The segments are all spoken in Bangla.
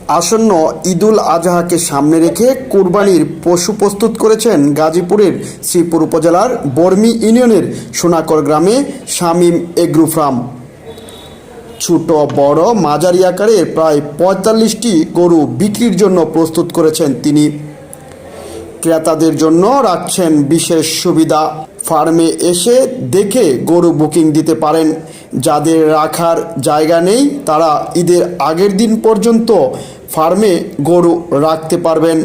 আসন্ন ঈদুল আজহাকে সামনে রেখে কুরবানির পশু প্রস্তুত করেছেন গাজীপুরের শ্রীপুর উপজেলার বর্মি ইউনিয়নের সোনাকর গ্রামে শামীম এগ্রো ফার্ম। ছোট বড় মাঝারি আকারের প্রায় ৪৫টি গরু বিক্রির জন্য প্রস্তুত করেছেন তিনি। ক্রেতাদের জন্য রাখছেন বিশেষ সুবিধা। ফার্মে এসে দেখে গরু বুকিং দিতে পারেন। যাদের রাখার জায়গা নেই তারা ঈদের আগের দিন পর্যন্ত ফার্মে গরু রাখতে পারবেন।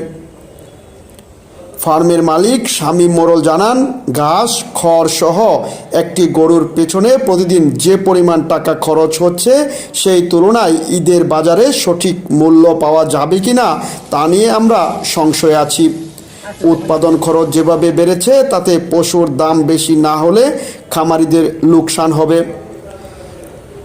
ফার্মের মালিক শামীম মোড়ল জানান, ঘাস খড় সহ একটি গরুর পেছনে প্রতিদিন যে পরিমাণ টাকা খরচ হচ্ছে সেই তুলনায় ঈদের বাজারে সঠিক মূল্য পাওয়া যাবে কিনা তা নিয়ে আমরা সংশয়ে আছি। উৎপাদন খরচ যেভাবে বেড়েছে তাতে পশুর দাম বেশি না হলে খামারিদের লোকসান হবে।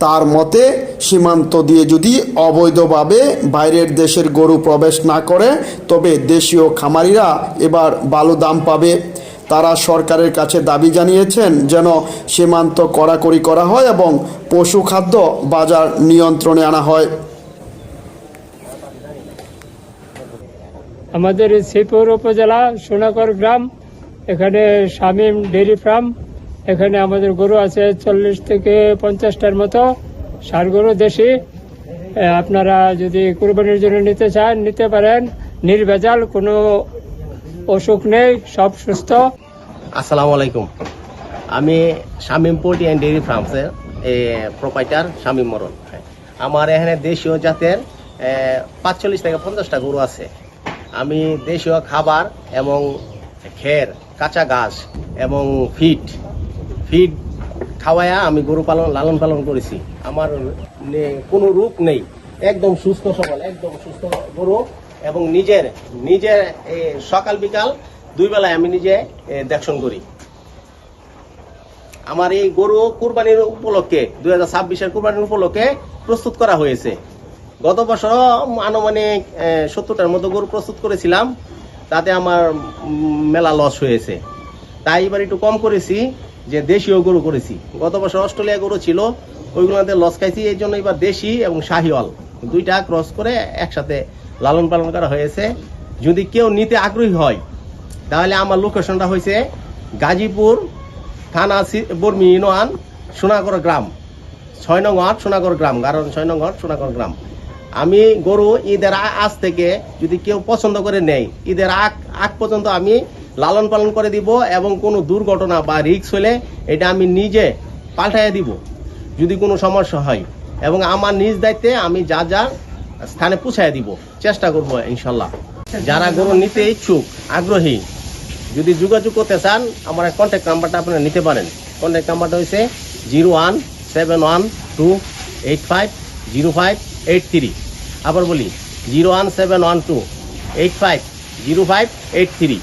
তার মতে, সীমান্ত দিয়ে যদি অবৈধভাবে বাইরের দেশের গরু প্রবেশ না করে তবে দেশীয় খামারিরা এবার ভালো দাম পাবে। তারা সরকারের কাছে দাবি জানিয়েছেন যেন সীমান্ত কড়াকড়ি করা হয় এবং পশু খাদ্য বাজার নিয়ন্ত্রণে আনা হয়। আমাদের শ্রীপুর উপজেলা সোনাকর গ্রাম, এখানে শামীম ডেইরি ফার্ম। এখানে আমাদের গরু আছে ৪০ থেকে ৫০টার মতো ষাঁড় গরু দেশি। আপনারা যদি কুরবানির জন্য নিতে চান নিতে পারেন, নির্ভেজাল, কোনো অসুখ নেই, সব সুস্থ। আসসালামু আলাইকুম, আমি শামীম পোল্ট্রি অ্যান্ড ডেইরি ফার্মসের প্রোপাইটার শামীম মোড়ল। আমার এখানে দেশীয় জাতের ৪৫ থেকে ৫০টা গরু আছে। আমি দেশীয় খাবার এবং খের, কাঁচা ঘাস এবং ফিড খাওয়ায়া আমি গরু লালন পালন করেছি। আমার কোনো রোগ নেই, একদম সুস্থ সবল, একদম সুস্থ গরু। এবং নিজের সকাল বিকাল ২ বেলায় আমি নিজে দেখশন করি। আমার এই গরু কুরবানির উপলক্ষে ২০২৬-এর কুরবানির উপলক্ষে প্রস্তুত করা হয়েছে। গত বছর আনুমানিক ৭০টার মতো গরু প্রস্তুত করেছিলাম, তাতে আমার মেলা লস হয়েছে। তাই এবার একটু কম করেছি, যে দেশীয় গরু করেছি। গত বছর অস্ট্রেলিয়া গরু ছিল, ওইগুলোতে লস খাইছি। এই জন্য এবার দেশি এবং শাহিওয়াল দুইটা ক্রস করে একসাথে লালন পালন করা হয়েছে। যদি কেউ নিতে আগ্রহী হয় তাহলে আমার লোকেশনটা হয়েছে গাজীপুর থানা বর্মি ইউনিয়ন সোনাকর গ্রাম, ৬ নং ওয়ার্ড সোনাকর গ্রাম, কারণ ৬ নং ওয়ার্ড সোনাকর গ্রাম। আমি গরু ঈদের আজ থেকে যদি কেউ পছন্দ করে নেয়, ঈদের আগ পর্যন্ত আমি লালন পালন করে দিব এবং কোনো দুর্ঘটনা বা রিস্ক হলে এটা আমি নিজে পাল্টাইয়া দিব যদি কোনো সমস্যা হয়। এবং আমার নিজ দায়িত্বে আমি যা স্থানে পৌঁছায় দিব, চেষ্টা করব ইনশাল্লাহ। যারা গরু নিতে ইচ্ছুক, আগ্রহী, যদি যোগাযোগ করতে চান আমার কন্ট্যাক্ট নাম্বারটা আপনারা নিতে পারেন। কন্ট্যাক্ট নাম্বারটা হচ্ছে 01712850583। আবার বলি 01712850583।